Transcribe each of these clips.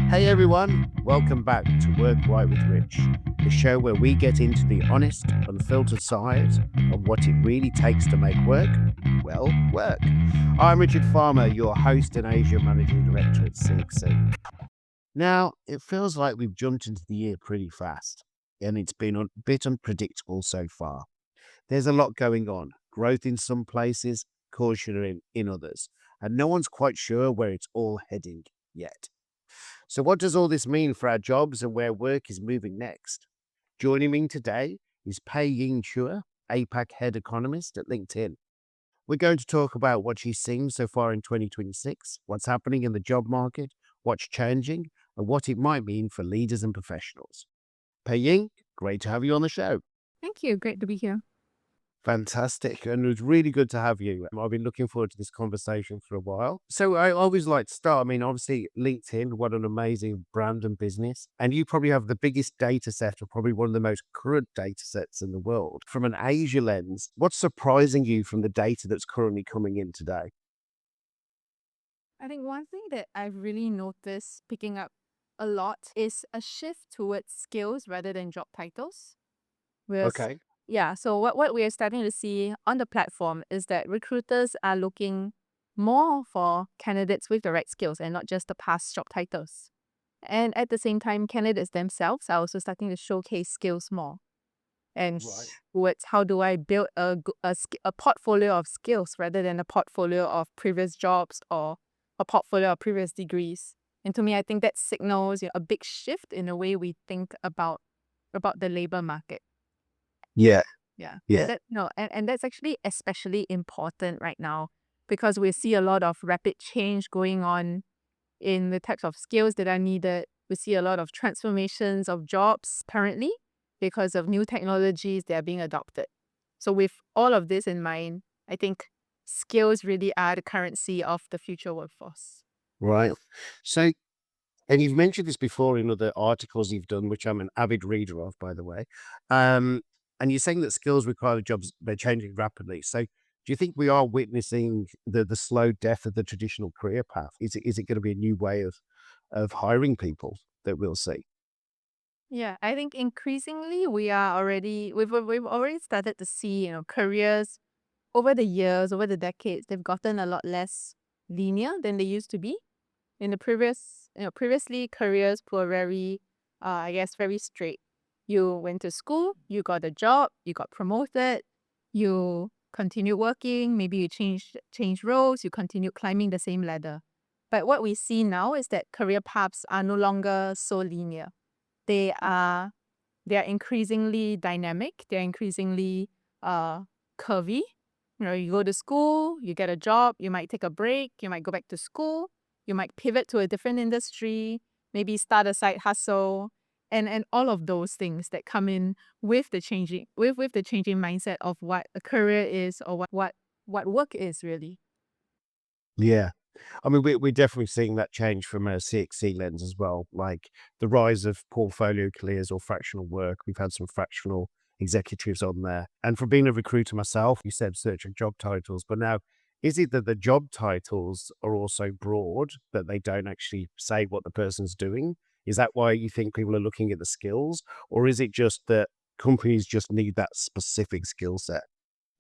Hey everyone, welcome back to Work Right with Rich, the show where we get into the honest, unfiltered side of what it really takes to make work, well, work. I'm Richard Farmer, your host and Asia Managing Director at CXC. Now, it feels like we've jumped into the year pretty fast, and it's been a bit unpredictable so far. There's a lot going on, growth in some places, caution in others, and no one's quite sure where it's all heading yet. So, what does all this mean for our jobs and where work is moving next? Joining me today is Ying Chua, APAC Head Economist at LinkedIn. We're going to talk about what she's seen so far in 2026, what's happening in the job market, what's changing, and what it might mean for leaders and professionals. Ying, great to have you on the show. Thank you. Great to be here. Fantastic. And it was really good to have you. I've been looking forward to this conversation for a while. So I always like to start. I mean, obviously, LinkedIn, what an amazing brand and business. And you probably have the biggest data set, or probably one of the most current data sets in the world. From an Asia lens, what's surprising you from the data that's currently coming in today? I think one thing that I've really noticed picking up a lot is a shift towards skills rather than job titles. Whereas, Okay. yeah, so what we are starting to see on the platform is that recruiters are looking more for candidates with the right skills and not just the past job titles. And at the same time, candidates themselves are also starting to showcase skills more. And Right. towards how do I build a portfolio of skills rather than a portfolio of previous jobs or a portfolio of previous degrees. And to me, I think that signals a big shift in the way we think about the labor market. Yeah. Yeah. And Yeah. that no, and that's actually especially important right now because we see a lot of rapid change going on in the types of skills that are needed. We see a lot of transformations of jobs currently because of new technologies that are being adopted. So, with all of this in mind, I think skills really are the currency of the future workforce. Right. So, and you've mentioned this before in other articles you've done, which I'm an avid reader of, by the way. Um, and you're saying that skills required jobs, they're changing rapidly. So do you think we are witnessing the slow death of the traditional career path? Is it going to be a new way of hiring people that we'll see? Yeah, I think increasingly we've already started to see careers over the years, over the decades, they've gotten a lot less linear than they used to be. In the previously careers were very, I guess, very straight. You went to school, you got a job, you got promoted, you continued working, maybe you changed roles, you continued climbing the same ladder. But what we see now is that career paths are no longer so linear. They are they are increasingly dynamic. They're increasingly uh, curvy. You go to school, you get a job, you might take a break, you might go back to school, you might pivot to a different industry, maybe start a side hustle, and all of those things that come in with the changing mindset of what a career is or what work is really. Yeah. I mean, we're definitely seeing that change from a CXC lens as well, like the rise of portfolio clears or fractional work. We've had some fractional executives on there. And from being a recruiter myself, you said searching job titles, but now is it that the job titles are also broad, that they don't actually say what the person's doing? Is that why you think people are looking at the skills? Or is it just that companies just need that specific skill set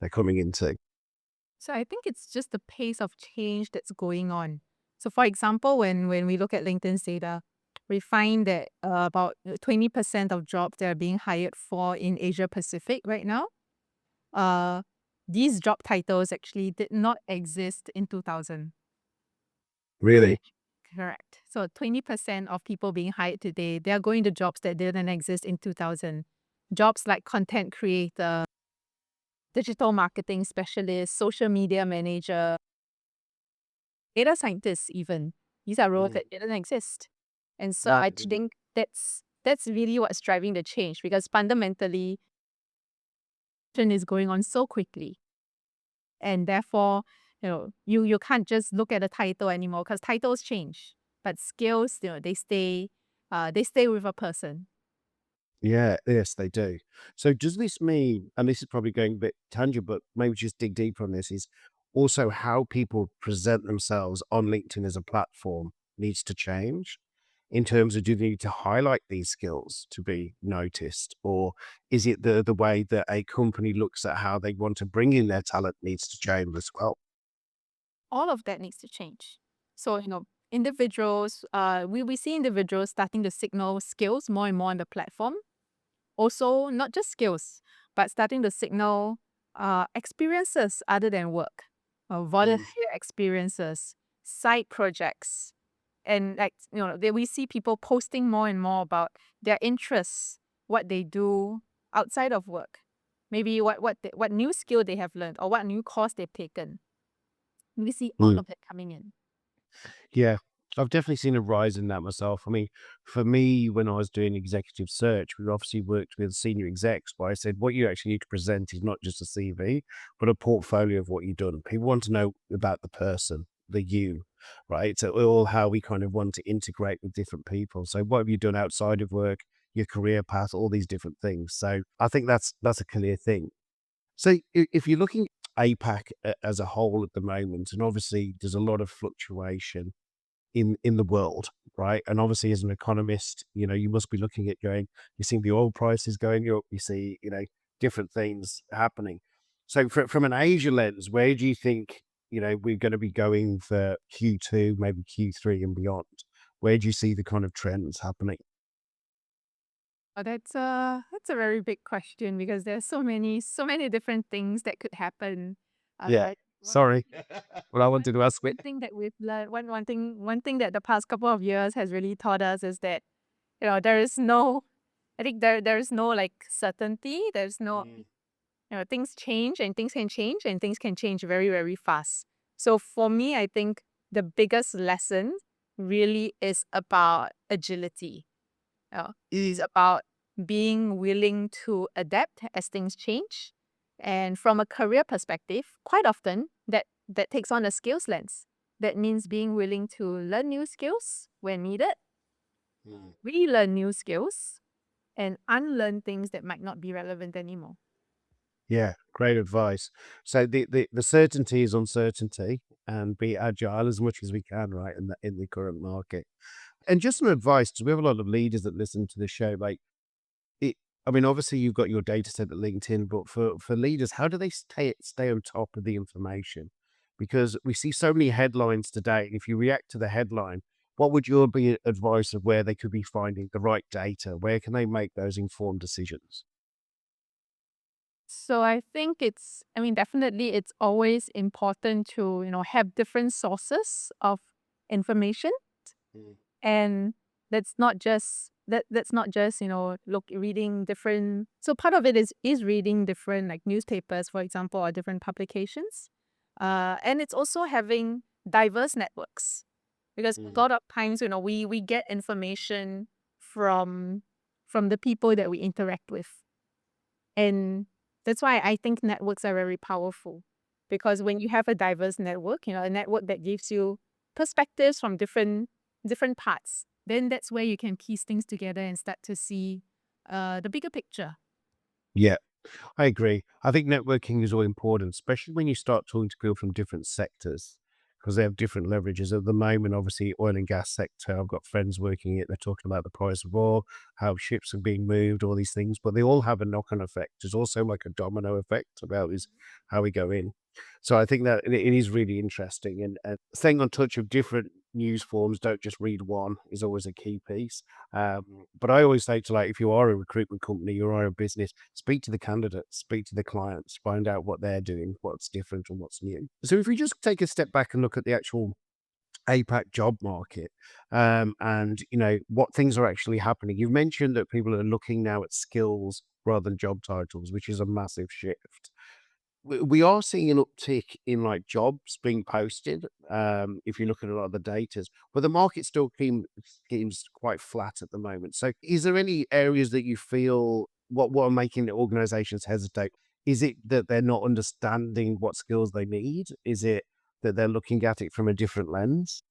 they're coming into? So I think it's just the pace of change that's going on. So for example, when we look at LinkedIn's data, we find that about 20% of jobs that are being hired for in Asia Pacific right now, uh, these job titles actually did not exist in 2000. Really? Correct. So 20% of people being hired today, they are going to jobs that didn't exist in 2000. Jobs like content creator, digital marketing specialist, social media manager, data scientists even. These are roles Mm. that didn't exist. And so No, I they didn't. think that's really what's driving the change because fundamentally trend is going on so quickly. And therefore, you can't just look at the title anymore because titles change. But skills, they stay with a person. Yeah, yes, they do. So does this mean, and this is probably going a bit tangent, but maybe just dig deeper on this, is also how people present themselves on LinkedIn as a platform needs to change. in terms of do they need to highlight these skills to be noticed? Or is it the way that a company looks at how they want to bring in their talent needs to change as well? All of that needs to change. So, individuals, we see individuals starting to signal skills more and more on the platform. Also, not just skills, but starting to signal experiences other than work, Mm, volunteer experiences, side projects, and we see people posting more and more about their interests, what they do outside of work, maybe what new skill they have learned or what new course they've taken. We see all mm. of it coming in. Yeah, I've definitely seen a rise in that myself. I mean, for me, when I was doing executive search, we obviously worked with senior execs, but I said, what you actually need to present is not just a CV, but a portfolio of what you've done. People want to know about the person, the you, right? So all how we kind of want to integrate with different people. So what have you done outside of work, your career path, all these different things. So I think that's a clear thing. So if you're looking at APAC as a whole at the moment, and obviously there's a lot of fluctuation in the world, right? And obviously, as an economist, you must be looking at going, you see the oil prices going up, you see, different things happening. So from an Asia lens, where do you think, we're going to be going for Q2, maybe Q3 and beyond? Where do you see the kind of trends happening? Oh, that's a very big question because there's so many different things that could happen. Yeah. One Sorry. Well, I one wanted to ask one it. thing that we've learned, one thing that the past couple of years has really taught us is that there is no, I think there's no like certainty. There's no, Mm, things change and things can change and things can change very, very fast. So for me, I think the biggest lesson really is about agility. It is about being willing to adapt as things change. And from a career perspective, quite often that takes on a skills lens. That means being willing to learn new skills when needed, mm. relearn new skills, and unlearn things that might not be relevant anymore. Yeah, great advice. So the certainty is uncertainty, and be agile as much as we can, right, in the current market. And just some advice, because we have a lot of leaders that listen to the show. Like, it, I mean, obviously you've got your data set at LinkedIn, but for leaders, how do they stay on top of the information? Because we see so many headlines today. If you react to the headline, what would your be advice of where they could be finding the right data? Where can they make those informed decisions? So I think definitely it's always important to, have different sources of information. Mm, And that's not just look reading different, so part of it is reading different like newspapers, for example, or different publications. And it's also having diverse networks, because a mm. lot of times we get information from the people that we interact with. And that's why I think networks are very powerful, because when you have a diverse network, a network that gives you perspectives from different parts, then that's where you can piece things together and start to see the bigger picture. Yeah. I agree. I think networking is all important, especially when you start talking to people from different sectors, because they have different leverages. At the moment, obviously, oil and gas sector, I've got friends working it. They're talking about the price of oil, how ships are being moved, all these things, but they all have a knock-on effect. There's also like a domino effect about is how we go in. So I think that it is really interesting, and staying on touch of different news forms. Don't just read one is always a key piece. But I always say to, like, if you are a recruitment company, you are a business, speak to the candidates, speak to the clients, find out what they're doing, what's different and what's new. So if we just take a step back and look at the actual APAC job market, and what things are actually happening. You've mentioned that people are looking now at skills rather than job titles, which is a massive shift. We are seeing an uptick in, like, jobs being posted, if you look at a lot of the datas, but the market still seems quite flat at the moment. So is there any areas that you feel what are making the organizations hesitate? Is it that they're not understanding what skills they need? Is it that they're looking at it from a different lens?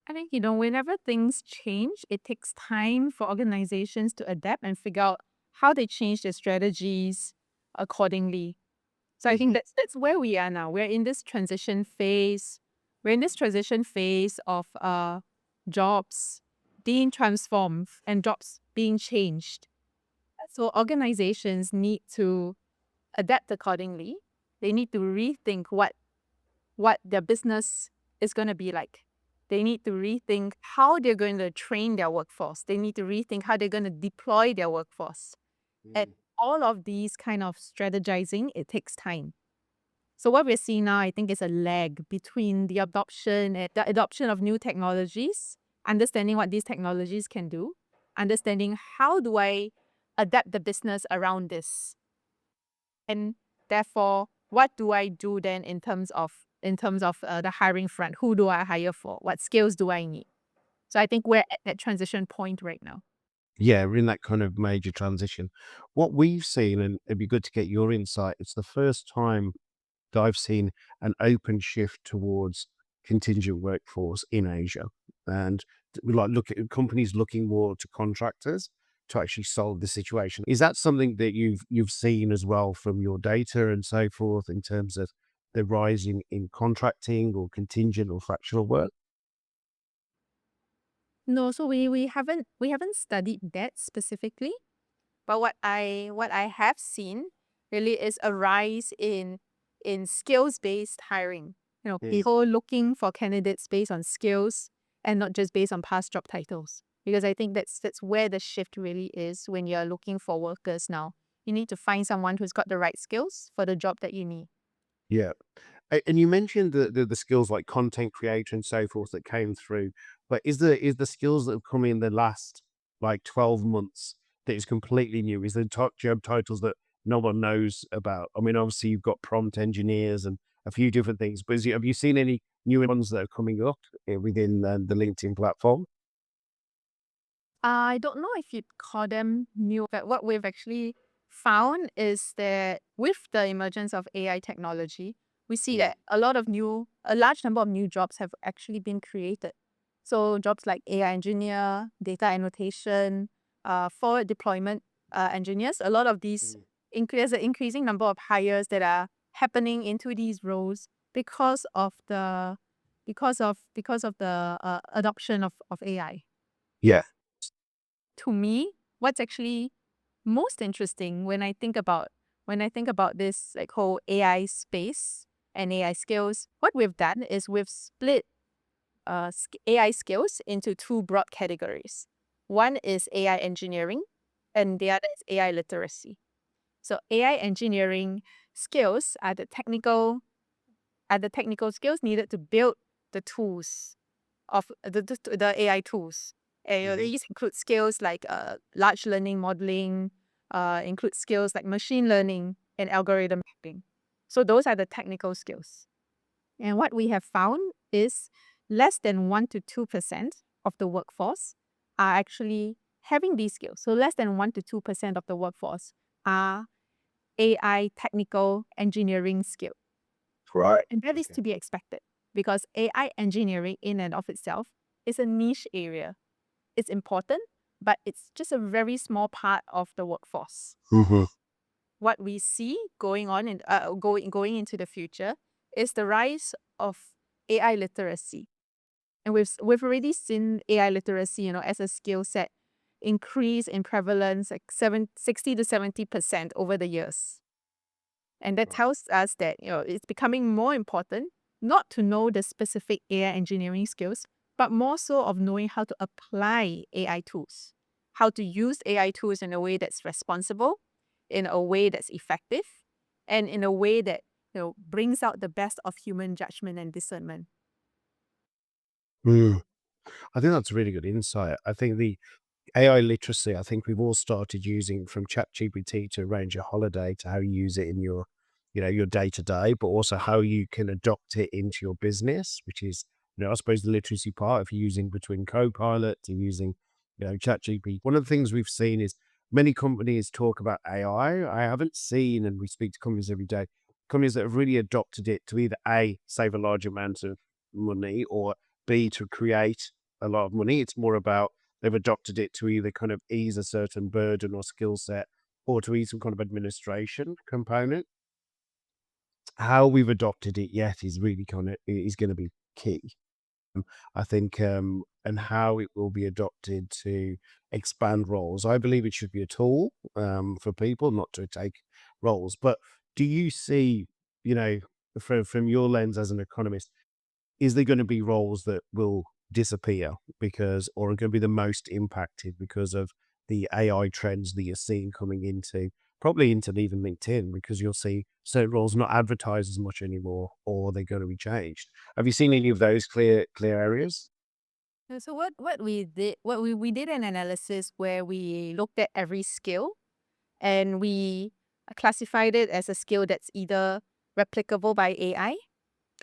I think, whenever things change, it takes time for organizations to adapt and figure out how they change their strategies accordingly. So I think Mhm. that's where we are now. We're in this transition phase. We're in this transition phase of jobs. being transformed and jobs being changed. So organizations need to adapt accordingly. They need to rethink what their business is going to be like. They need to rethink how they're going to train their workforce. They need to rethink how they're going to deploy their workforce. And Mm. all of these kind of strategizing, it takes time. So what we're seeing now, I think, is a lag between the adoption of new technologies, understanding what these technologies can do, understanding how do I adapt the business around this, and therefore, what do I do then in terms of the hiring front? Who do I hire for? What skills do I need? So I think we're at that transition point right now. Yeah, we're in that kind of major transition. What we've seen, and it'd be good to get your insight, it's the first time that I've seen an open shift towards contingent workforce in Asia. And we like look at companies looking more to contractors to actually solve the situation. Is that something that you've seen as well from your data and so forth in terms of the rise in contracting or contingent or fractional work? No, so we haven't studied that specifically. But what I have seen really is a rise in skills-based hiring. People looking for candidates based on skills and not just based on past job titles. Because I think that's where the shift really is when you're looking for workers now. You need to find someone who's got the right skills for the job that you need. Yeah. And you mentioned the skills like content creator and so forth that came through, but is the skills that have come in the last like 12 months that is completely new? Is there top job titles that no one knows about? I mean, obviously you've got prompt engineers and a few different things, but have you seen any new ones that are coming up within the LinkedIn platform? I don't know if you'd call them new, but what we've actually found is that with the emergence of AI technology, we see Mm. that a large number of new jobs have actually been created. So jobs like AI engineer, data annotation, forward deployment engineers, a lot of these Mm. there's an increasing number of hires that are happening into these roles because of the adoption of AI. Yeah. To me, what's actually most interesting when I think about this like whole AI space and AI skills, what we've done is we've split AI skills into two broad categories. One is AI engineering, and the other is AI literacy. So AI engineering skills are the technical skills needed to build the tools of the AI tools. And Hmm. these include skills like large learning modeling, include skills like machine learning and algorithm mapping. So those are the technical skills. And what we have found is less than 1 to 2% of the workforce are actually having these skills. So less than 1 to 2% of the workforce are AI technical engineering skills. Right. And that is Okay. to be expected because AI engineering in and of itself is a niche area. It's important, but it's just a very small part of the workforce. Hmm. What we see going into the future is the rise of AI literacy. And we've already seen AI literacy, as a skill set increase in prevalence like 60 to 70% over the years. And that Right. tells us that it's becoming more important not to know the specific AI engineering skills, but more so of knowing how to apply AI tools, how to use AI tools in a way that's responsible, in a way that's effective, and in a way that brings out the best of human judgment and discernment. Mm. I think that's a really good insight. I think the AI literacy, I think we've all started using from ChatGPT to arrange a holiday to how you use it in your day to day, but also how you can adopt it into your business, which is, I suppose the literacy part of using between Copilot to using, ChatGPT. One of the things we've seen is many companies talk about AI. I haven't seen, and we speak to companies every day, companies that have really adopted it to either A, save a large amount of money, or B, to create a lot of money. It's more about they've adopted it to either kind of ease a certain burden or skill set or to ease some kind of administration component. How we've adopted it yet is really kind of is going to be key. I think, and how it will be adopted to expand roles. I believe it should be a tool for people, not to take roles. But do you see, you know, from your lens as an economist, is there going to be roles that will disappear because, or are going to be the most impacted because of the AI trends that you're seeing coming into, probably into even LinkedIn, because you'll see certain roles not advertised as much anymore, or they're going to be changed. Have you seen any of those clear areas? So what we did, we did an analysis where we looked at every skill and we classified it as a skill that's either replicable by AI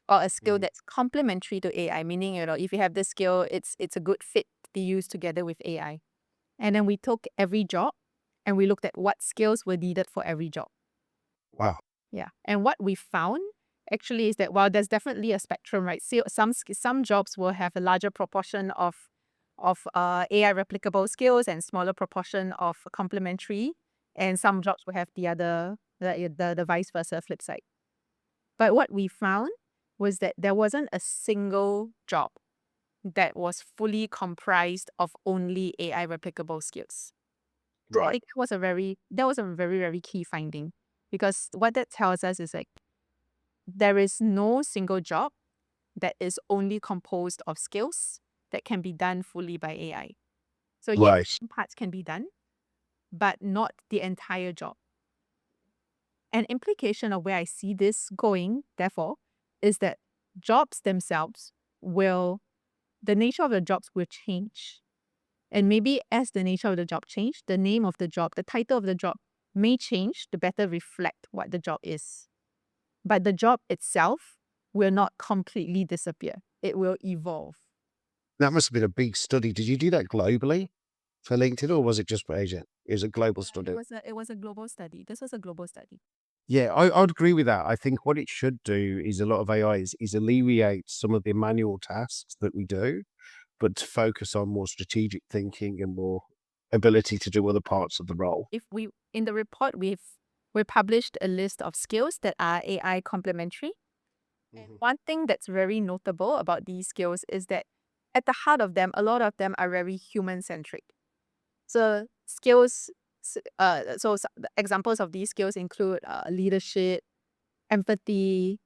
or a skill Mhm. that's complementary to AI, meaning, if you have this skill, it's a good fit to be used together with AI. And then we took every job and we looked at what skills were needed for every job. Wow. Yeah. And what we found actually is that while there's definitely a spectrum, right? So some jobs will have a larger proportion of AI replicable skills and smaller proportion of complementary, and some jobs will have the vice versa flip side. But what we found was that there wasn't a single job that was fully comprised of only AI replicable skills. I Right. think that was a very, very key finding, because what that tells us is like there is no single job that is only composed of skills that can be done fully by AI. So yes, Right. some parts can be done, but not the entire job. An implication of where I see this going, therefore, is that jobs themselves will the nature of the jobs will change. And maybe as the nature of the job change, the name of the job, the title of the job may change to better reflect what the job is. But the job itself will not completely disappear. It will evolve. That must have been a big study. Did you do that globally for LinkedIn, or was it just for Asia? It was a global Yeah, study. it was a global study. This was a global study. Yeah, I'd agree with that. I think what it should do is a lot of AI is alleviate some of the manual tasks that we do, but to focus on more strategic thinking and more ability to do other parts of the role. If we In the report we published a list of skills that are AI complementary. And Mhm. one thing that's very notable about these skills is that at the heart of them, a lot of them are very human centric. So skills, the examples of these skills include leadership, empathy,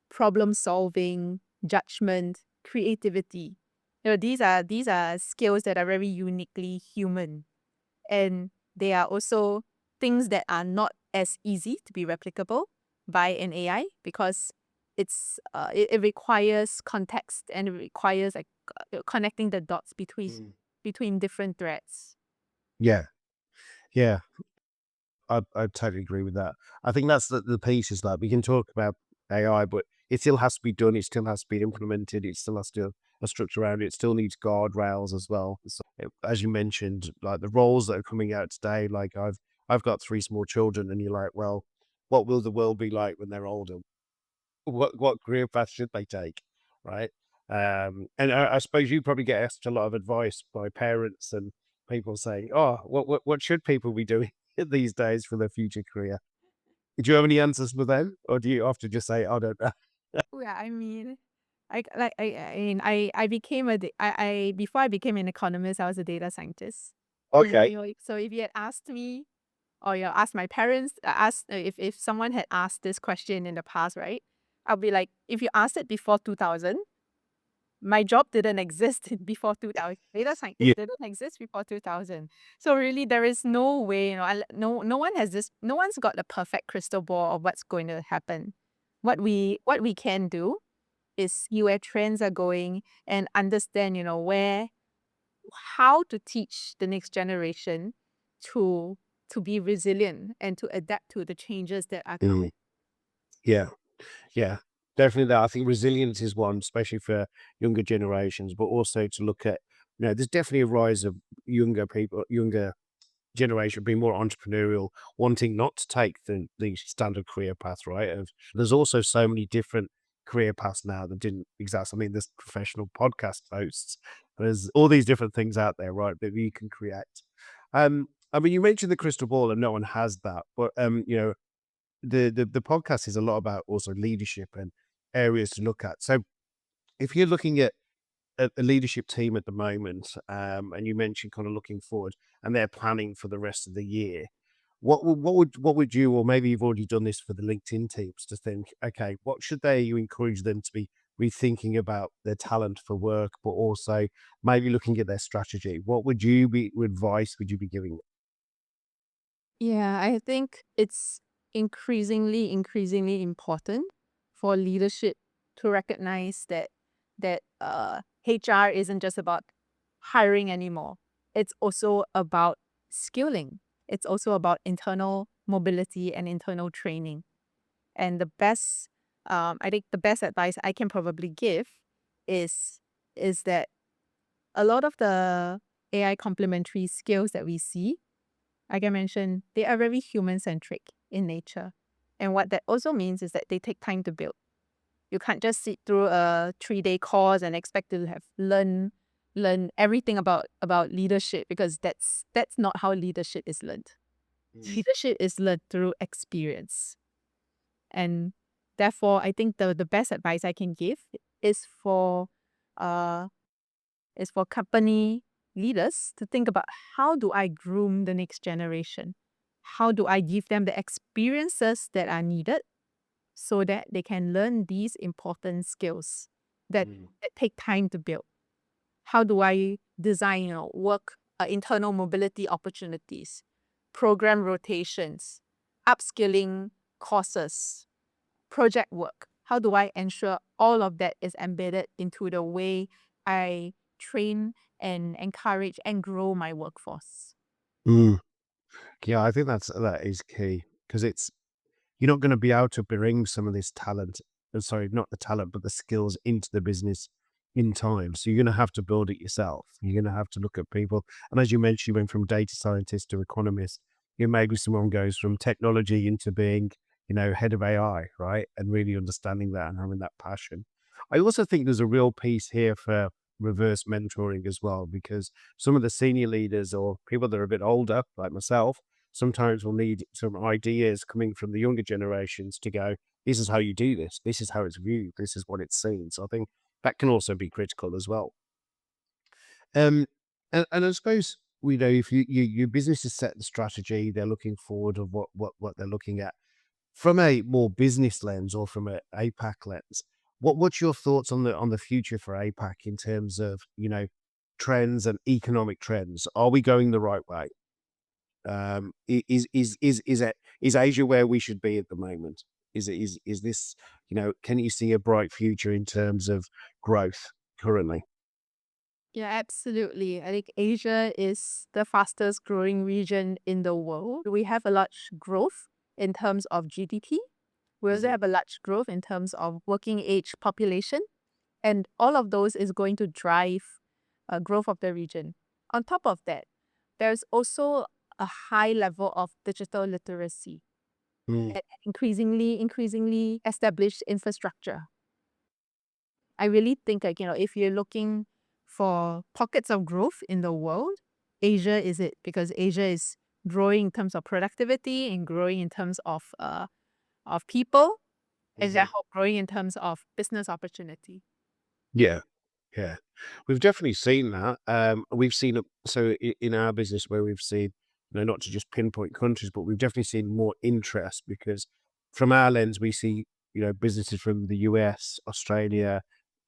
problem solving, judgment, creativity. These are skills that are very uniquely human, and they are also things that are not as easy to be replicable by an AI, because it requires context, and it requires like connecting the dots Mm. between different threads. Yeah, yeah. I totally agree with that. I think that's the piece is that we can talk about AI, but it still has to be done. It still has to be implemented. It still has to a structure around it. It still needs guardrails as well. So, as you mentioned, like the roles that are coming out today, like I've got three small children, and you're like, well, what will the world be like when they're older? What career path should they take, right? And I suppose you probably get asked a lot of advice by parents and people saying, "Oh, what should people be doing these days for their future career?" Do you have any answers for them, or do you often just say, "I don't know"? Yeah, I mean, I became before I became an economist, I was a data scientist. Okay. So if you had asked me, or you asked my parents, asked if someone had asked this question in the past, right? I'll be like, if you asked it before 2000, my job didn't exist before 2000. Data Yeah. scientist didn't exist before 2000. So really, there is no way, no one has this, no one's got the perfect crystal ball of what's going to happen. What we can do is see where trends are going and understand, how to teach the next generation to be resilient and to adapt to the changes that are Mm, coming. yeah. Yeah, definitely that. I think resilience is one, especially for younger generations, but also to look at, there's definitely a rise of younger generation being more entrepreneurial, wanting not to take the standard career path, right? There's also so many different career paths now that didn't exist. I mean, there's professional podcast hosts. There's all these different things out there, right, that you can create. I mean, you mentioned the crystal ball, and no one has that, but the podcast is a lot about also leadership and areas to look at. So if you're looking at a leadership team at the moment, and you mentioned kind of looking forward, and they're planning for the rest of the year. What would you, or maybe you've already done this for the LinkedIn teams, to think, okay, what should they you encourage them to be rethinking about their talent for work, but also maybe looking at their strategy? What advice would you be giving? Yeah, I think it's increasingly important for leadership to recognize that HR isn't just about hiring anymore. It's also about skilling. It's also about internal mobility and internal training. And I think the best advice I can probably give is is that a lot of the AI complementary skills that we see, like I mentioned, they are very human centric in nature. And what that also means is that they take time to build. You can't just sit through a 3-day course and expect to have learn everything about leadership, because that's not how leadership is learned. Mm, Leadership is learned through experience. And therefore, I think the best advice I can give is for uh is for company leaders to think about, how do I groom the next generation? How do I give them the experiences that are needed so that they can learn these important skills mm, that take time to build? How do I design, work internal mobility opportunities, program rotations, upskilling courses, project work? How do I ensure all of that is embedded into the way I train and encourage and grow my workforce? mm. Yeah, I think that is key, because you're not gonna be able to bring some of this talent, sorry, not the talent, but the skills into the business in time. So you're gonna have to build it yourself. You're gonna have to look at people. And as you mentioned, you went from data scientist to economist. Maybe someone goes from technology into being, head of AI, right? And really understanding that and having that passion. I also think there's a real piece here for reverse mentoring as well, because some of the senior leaders or people that are a bit older, like myself, sometimes will need some ideas coming from the younger generations to go, this is how you do this. This is how it's viewed. This is what it's seen. So I think that can also be critical as well. Um, and I suppose, if your business is set the strategy, they're looking forward of what they're looking at from a more business lens or from a APAC lens. What's your thoughts on the future for APAC in terms of trends and economic trends? Are we going the right way? Is Asia where we should be at the moment? Is this, can you see a bright future in terms of growth currently? Yeah, absolutely. I think Asia is the fastest growing region in the world. We have a large growth in terms of GDP. We also Mhm. have a large growth in terms of working age population. And all of those is going to drive growth of the region. On top of that, there's also a high level of digital literacy Mm, and increasingly established infrastructure. I really think, like, if you're looking for pockets of growth in the world, Asia is it, because Asia is growing in terms of productivity and growing in terms of people, and mhm. therefore growing in terms of business opportunity. Yeah. Yeah, we've definitely seen that. We've seen it. So in our business, where we've seen, not to just pinpoint countries, but we've definitely seen more interest, because from our lens, we see, businesses from the US, Australia,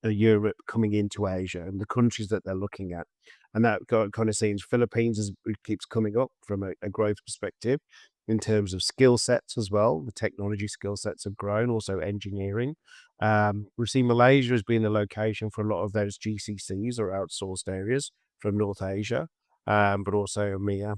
Europe coming into Asia and the countries that they're looking at. And that kind of seems Philippines it keeps coming up from a growth perspective in terms of skill sets as well. The technology skill sets have grown, also engineering. We've seen Malaysia as being the location for a lot of those GCCs or outsourced areas from North Asia, but also EMEA.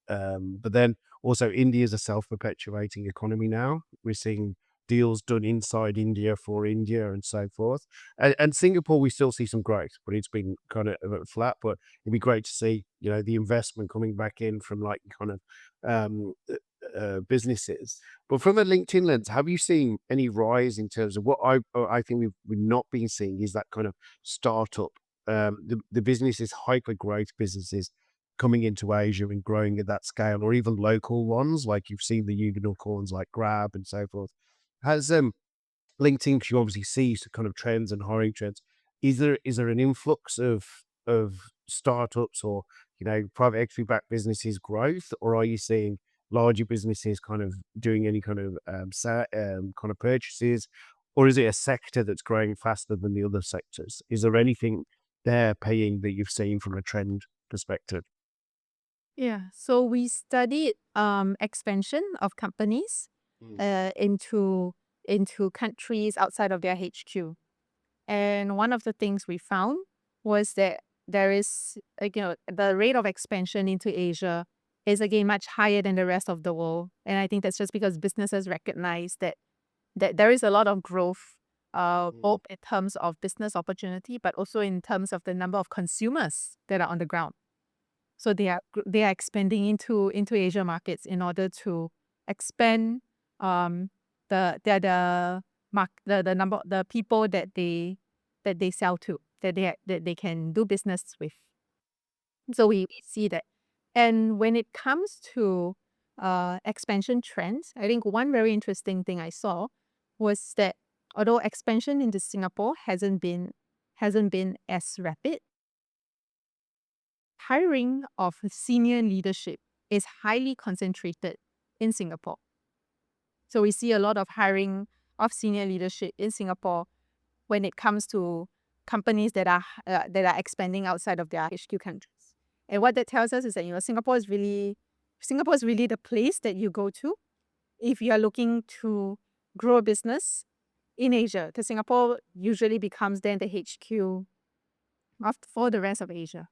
But then also India is a self-perpetuating economy now. We're seeing deals done inside India for India and so forth. And Singapore, we still see some growth, but it's been kind of flat. But it'd be great to see, the investment coming back in from like kind of businesses. But from a LinkedIn lens, have you seen any rise in terms of what I think we've not been seeing is that kind of startup, the businesses, hyper growth businesses coming into Asia and growing at that scale, or even local ones like you've seen the unicorns like Grab and so forth. Has LinkedIn, 'cause you obviously see kind of trends and hiring trends. is there an influx of startups or, private equity backed businesses growth, or are you seeing larger businesses kind of doing any kind of kind of purchases, or is it a sector that's growing faster than the other sectors? Is there anything there paying that you've seen from a trend perspective? Yeah. So we studied expansion of companies Mm, into countries outside of their HQ. And one of the things we found was that there is, the rate of expansion into Asia is again much higher than the rest of the world. And I think that's just because businesses recognize that there is a lot of growth, mm, both in terms of business opportunity, but also in terms of the number of consumers that are on the ground. So they are expanding into Asia markets in order to expand um the number the people that they sell to, that they can do business with. So we see that. And when it comes to expansion trends, I think one very interesting thing I saw was that although expansion into Singapore hasn't been as rapid, hiring of senior leadership is highly concentrated in Singapore. So we see a lot of hiring of senior leadership in Singapore when it comes to companies that are expanding outside of their HQ countries. And what that tells us is that Singapore is really the place that you go to if you are looking to grow a business in Asia, because Singapore usually becomes then the HQ for the rest of Asia.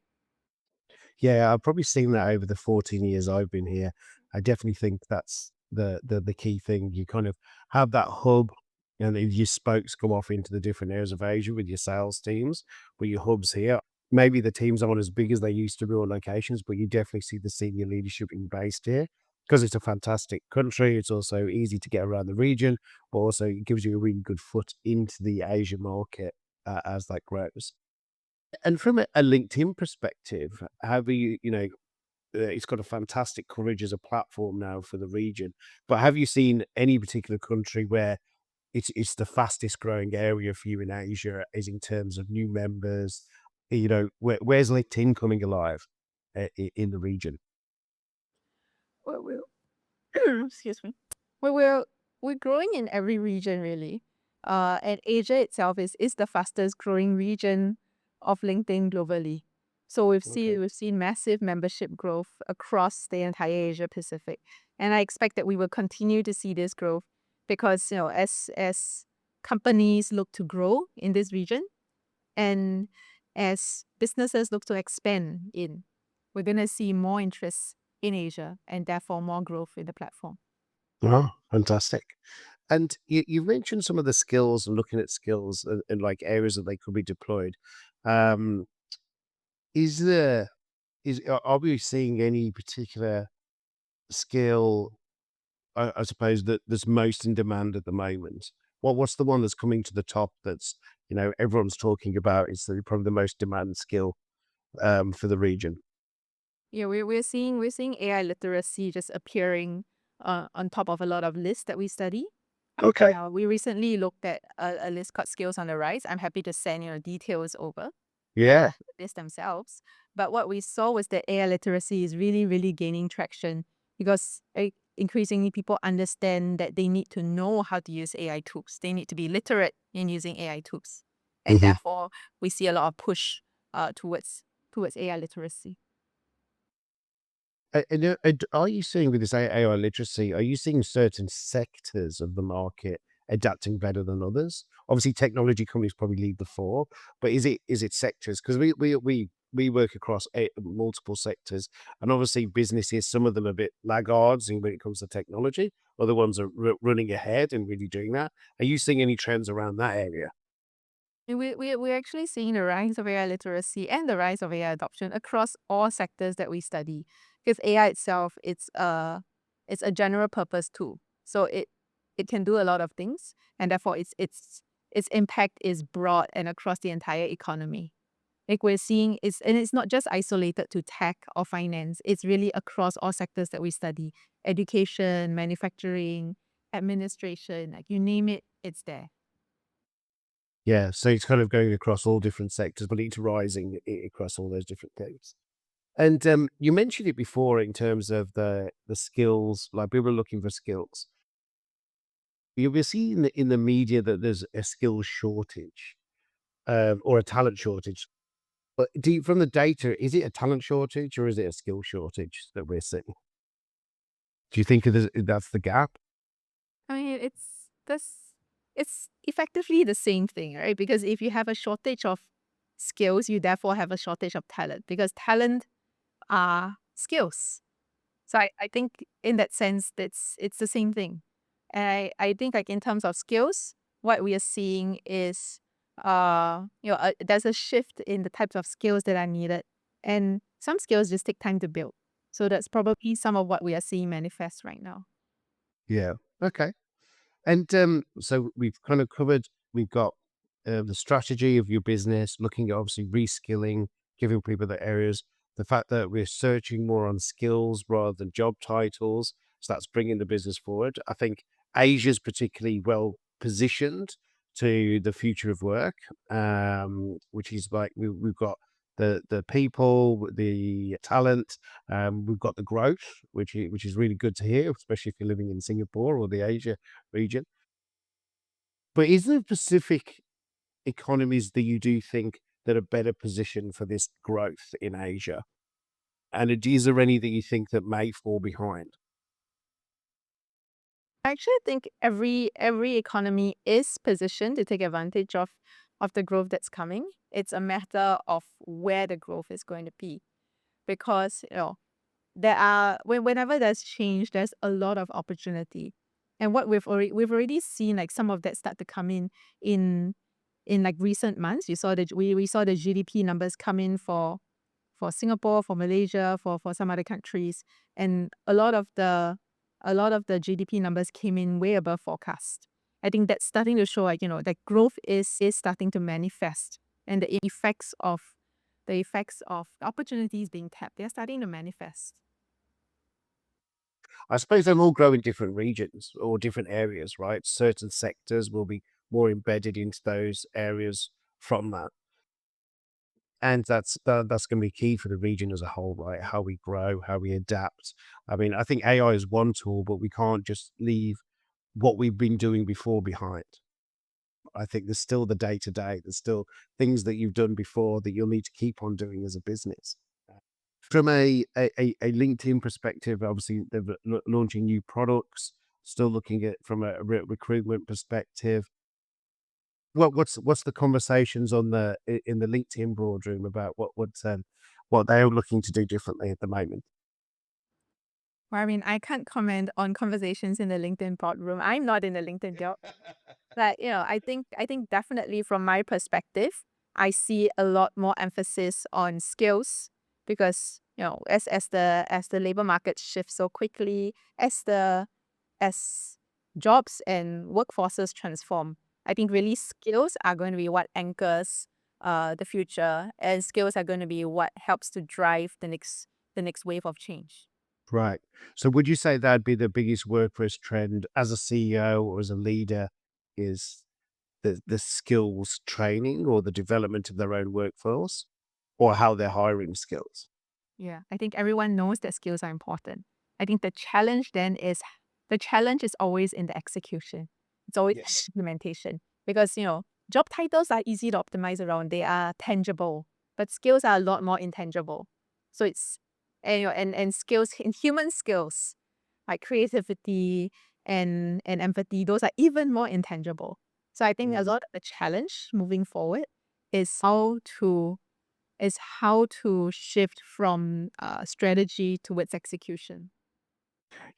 Yeah, I've probably seen that over the 14 years I've been here. I definitely think that's the key thing. You kind of have that hub, and if your spokes go off into the different areas of Asia with your sales teams, but your hubs here. Maybe the teams aren't as big as they used to be on locations, but you definitely see the senior leadership being based here because it's a fantastic country. It's also easy to get around the region, but also it gives you a really good foot into the Asia market as that grows. And from a LinkedIn perspective, have it's got a fantastic coverage as a platform now for the region. But have you seen any particular country where it's the fastest growing area for you in Asia, is in terms of new members? Where's LinkedIn coming alive in the region? Well, excuse me. Well, we're growing in every region really. And Asia itself is the fastest growing region of LinkedIn globally. So Okay. we've seen massive membership growth across the entire Asia Pacific. And I expect that we will continue to see this growth because, as companies look to grow in this region and as businesses look to expand in, we're gonna see more interest in Asia and therefore more growth in the platform. Oh, fantastic. And you mentioned some of the skills and looking at skills and like areas that they could be deployed. Um, is there are we seeing any particular skill, I suppose, that's most in demand at the moment? What's the one that's coming to the top that's, everyone's talking about? It's probably the most demand skill for the region. Yeah, we're seeing AI literacy just appearing on top of a lot of lists that we study. Okay. We recently looked at a list called Skills on the Rise. I'm happy to send details over Yeah. the list themselves. But what we saw was that AI literacy is really, really gaining traction because increasingly people understand that they need to know how to use AI tools. They need to be literate in using AI tools, and Mhm. therefore we see a lot of push towards AI literacy. And are you seeing with this AI literacy, are you seeing certain sectors of the market adapting better than others? Obviously, technology companies probably lead the four, but is it sectors? Because we work across multiple sectors, and obviously businesses, some of them are a bit laggards when it comes to technology. Other ones are running ahead and really doing that. Are you seeing any trends around that area? And we're actually seeing the rise of AI literacy and the rise of AI adoption across all sectors that we study. Because AI itself, it's a general purpose tool. So it can do a lot of things, and therefore its impact is broad and across the entire economy. Like we're seeing it's not just isolated to tech or finance, it's really across all sectors that we study. Education, manufacturing, administration, like you name it, it's there. Yeah, so it's kind of going across all different sectors, but it's rising across all those different things. And you mentioned it before in terms of the skills, like people are looking for skills. You'll be seeing in the media that there's a skills shortage or a talent shortage. But from the data, is it a talent shortage or is it a skill shortage that we're seeing? Do you think that's the gap? I mean, it's effectively the same thing, right? Because if you have a shortage of skills, you therefore have a shortage of talent because talent are skills. So I think in that sense, it's the same thing. And I think like in terms of skills, what we are seeing is there's a shift in the types of skills that are needed. And some skills just take time to build. So that's probably some of what we are seeing manifest right now. Yeah. Okay. And so we've kind of covered, we've got the strategy of your business, looking at obviously reskilling, giving people the areas, the fact that we're searching more on skills rather than job titles. So that's bringing the business forward. I think Asia's particularly well positioned to the future of work, which is like we've got the people, the talent, we've got the growth, which is really good to hear, especially if you're living in Singapore or the Asia region. But is there specific economies that you do think that are better positioned for this growth in Asia? And is there any that you think that may fall behind? I actually think every economy is positioned to take advantage of the growth that's coming. It's a matter of where the growth is going to be because there are whenever there's change, there's a lot of opportunity. And what we've already seen like some of that start to come in in like recent months. You saw we saw the GDP numbers come in for Singapore, for Malaysia, for some other countries, and a lot of the GDP numbers came in way above forecast. I think that's starting to show like that growth is starting to manifest, and the effects of opportunities being tapped, they're starting to manifest. I suppose they'll all grow in different regions or different areas, right? Certain sectors will be more embedded into those areas from that. And that's going to be key for the region as a whole, right? How we grow, how we adapt. I mean, I think AI is one tool, but we can't just leave what we've been doing before behind. I think there's still the day to day. There's still things that you've done before that you'll need to keep on doing as a business. From a LinkedIn perspective, obviously they're launching new products. Still looking at from a recruitment perspective. What's the conversations on in the LinkedIn boardroom about what they're looking to do differently at the moment? Well, I mean, I can't comment on conversations in the LinkedIn boardroom. I'm not in the LinkedIn job. But I think definitely from my perspective, I see a lot more emphasis on skills because as the labor market shifts so quickly, as jobs and workforces transform, I think really skills are going to be what anchors the future, and skills are going to be what helps to drive the next wave of change. Right. So would you say that'd be the biggest workforce trend as a CEO or as a leader is the skills training or the development of their own workforce or how they're hiring skills? Yeah, I think everyone knows that skills are important. I think the challenge is always in the execution. It's always in the Yes. implementation because job titles are easy to optimize around. They are tangible, but skills are a lot more intangible. So it's and skills in human skills like creativity and empathy. Those are even more intangible. So I think a Mm. lot of the challenge moving forward is how to shift from strategy towards execution.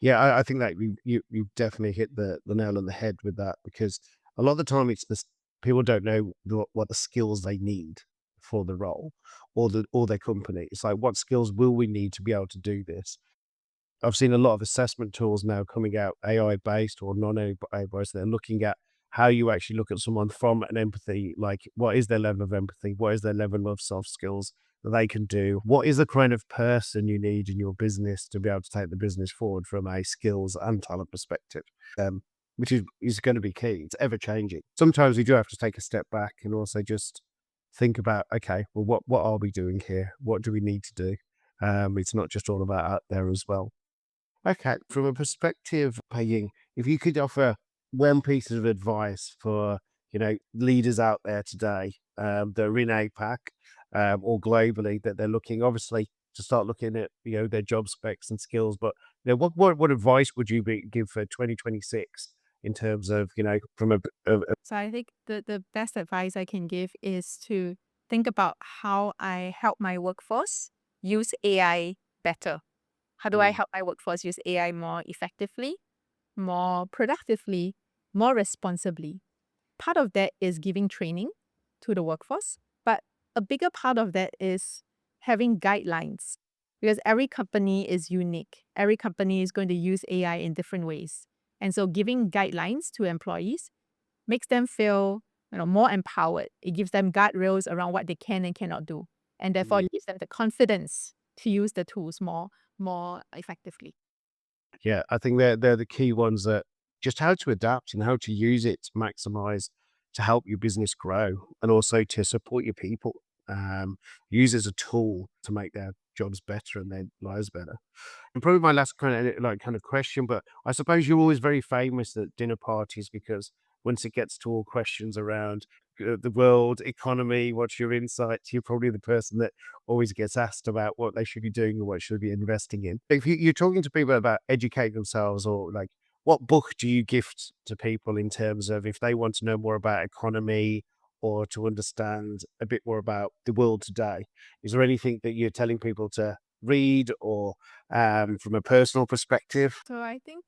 Yeah, I think that you definitely hit the nail on the head with that because a lot of the time it's this people don't know what the skills they need for the role or their company. It's like what skills will we need to be able to do this? I've seen a lot of assessment tools now coming out AI based or non AI based. They're looking at how you actually look at someone from an empathy, like what is their level of empathy? What is their level of soft skills that they can do? What is the kind of person you need in your business to be able to take the business forward from a skills and talent perspective? Um, which is going to be key. It's ever changing. Sometimes we do have to take a step back and also just think about, okay, well, what are we doing here? What do we need to do? It's not just all about out there as well. Okay, from a perspective, Paying, if you could offer one piece of advice for leaders out there today that are in APAC or globally that they're looking, obviously, to start looking at their job specs and skills, but what advice would you give for 2026 in terms of from a So I think the best advice I can give is to think about how I help my workforce use AI better. How do I Mm, help my workforce use AI more effectively, more productively, more responsibly? Part of that is giving training to the workforce, but a bigger part of that is having guidelines because every company is unique. Every company is going to use AI in different ways. And so giving guidelines to employees makes them feel more empowered. It gives them guardrails around what they can and cannot do. And therefore mm. it gives them the confidence to use the tools more effectively. Yeah, I think they're the key ones, that just how to adapt and how to use it to maximize, to help your business grow and also to support your people. Use as a tool to make their jobs better and their lives better. And probably my last kind of question, but I suppose you're always very famous at dinner parties because once it gets to all questions around the world economy, what's your insights? You're probably the person that always gets asked about what they should be doing or what should be investing in. If you're talking to people about educate themselves, or like, what book do you gift to people in terms of if they want to know more about economy or to understand a bit more about the world today? Is there anything that you're telling people to read, or from a personal perspective? So I think,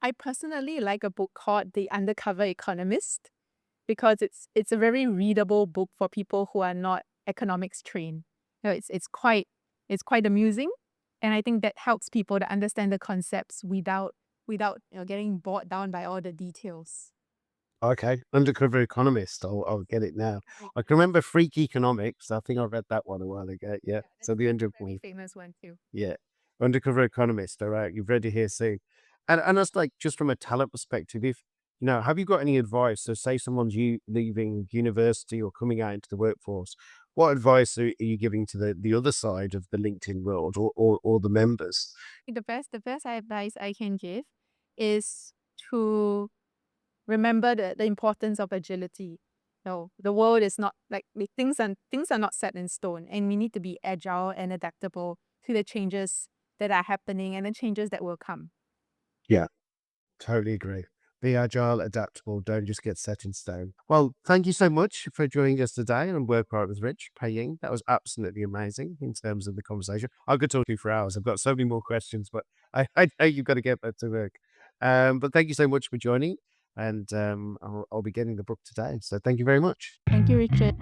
I personally like a book called The Undercover Economist because it's a very readable book for people who are not economics trained. It's quite amusing, and I think that helps people to understand the concepts without getting bogged down by all the details. Okay, Undercover Economist. I'll get it now. Right. I can remember Freak Economics. I think I read that one a while ago. Yeah. Yeah, So the that's under a very famous one too. yeah, Undercover Economist. All right, you've read it here soon. And that's like just from a talent perspective. If have you got any advice? So say someone's leaving university or coming out into the workforce. What advice are you giving to the other side of the LinkedIn world, or the members? The best advice I can give is to remember the importance of agility. No, the world is not like things are not set in stone, and we need to be agile and adaptable to the changes that are happening and the changes that will come. Yeah. Totally agree. Be agile, adaptable, don't just get set in stone. Well, thank you so much for joining us today on Work Right with Rich, Pei Ying. That was absolutely amazing in terms of the conversation. I could talk to you for hours. I've got so many more questions, but I know you've got to get back to work. But thank you so much for joining, and I'll be getting the book today. So thank you very much. Thank you, Richard.